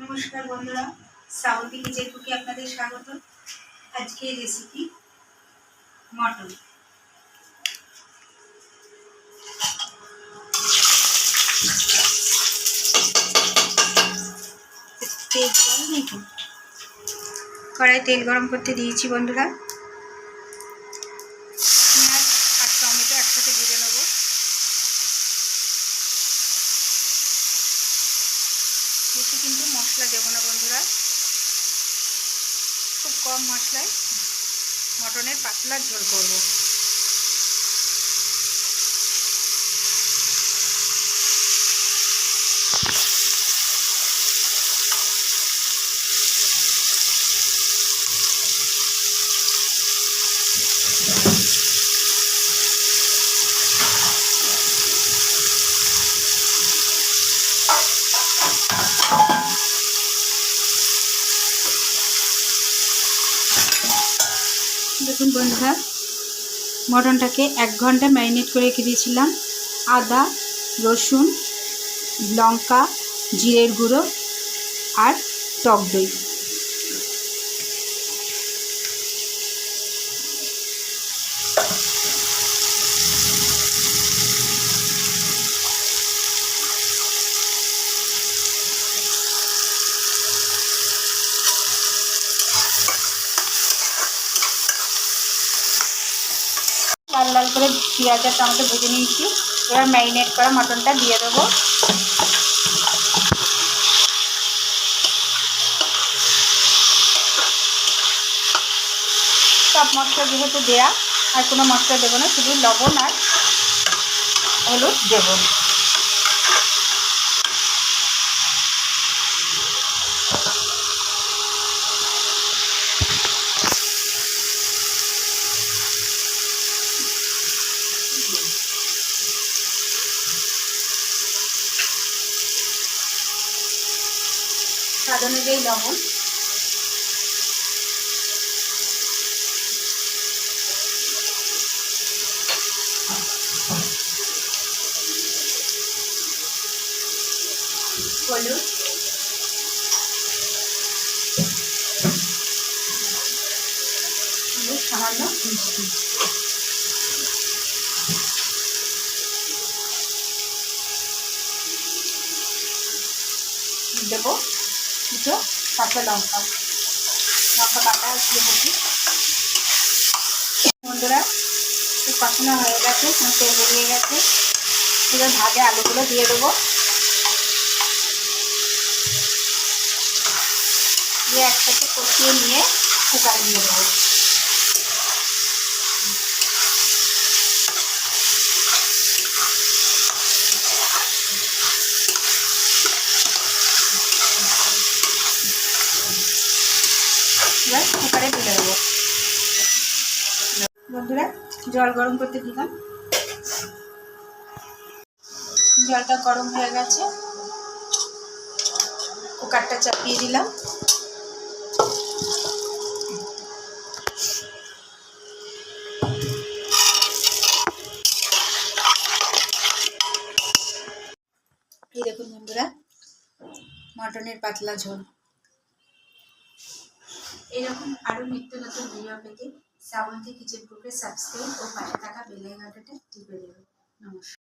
নমস্কার বন্ধুরা, শ্রাবন্তী কিচেন কুকে আপনাদের স্বাগত। আজকের রেসিপি মটন। কড়াই তেল গরম করতে দিয়েছি বন্ধুরা। পেঁয়াজ আর টমেটো একসাথে ভেজে নেব। বেশি কিন্তু মশলা দেবো না বন্ধুরা, খুব কম মশলায় মটনের পাতলা ঝোল করব। দেখুন বন্ধুরা, মটনটাকে 1 ঘন্টা ম্যারিনেট করে রেখে দিয়েছিলাম। আদা, রসুন, লঙ্কা, জিরের গুঁড়ো আর টক দই। লাল লাল করে পেঁয়াজ আর টমেটো ভেজে নিয়েছি। এবার ম্যারিনেট করা মটনটা দিয়ে দেবো। সব মশলা যেহেতু দেয়া, আর কোনো মশলা দেবো না, শুধু লবণ আর হলুদ দেবো। স্বাদ অনুযায়ী লবণ, হলুদ, সামান্য মিষ্টি দেবো। দুটো কাঁচা লঙ্কা কাটা দিয়েছি বন্ধুরা। একটু কষানো হয়ে গেছে, তেল বেরিয়ে গেছে। এবার ভাজা আলুগুলো দিয়ে দেবো, দিয়ে একসাথে কষিয়ে নিয়ে কুকারে দিয়ে দেবো। এবার কুকারে তুলে দেবো বন্ধুরা। জল গরম করতে দিলাম, জলটা গরম হয়ে গেছে। কুকারটা চাপিয়ে দিলাম। এই দেখুন বন্ধুরা, মটনের পাতলা ঝোল। এরকম আরো নিত্য নতুন ভিডিও পেতে শ্রাবন্তী কিচেন কুকে সাবস্ক্রাইব ও পাশে থাকা বেল আইকনটা টিপে দেবেন। নমস্কার।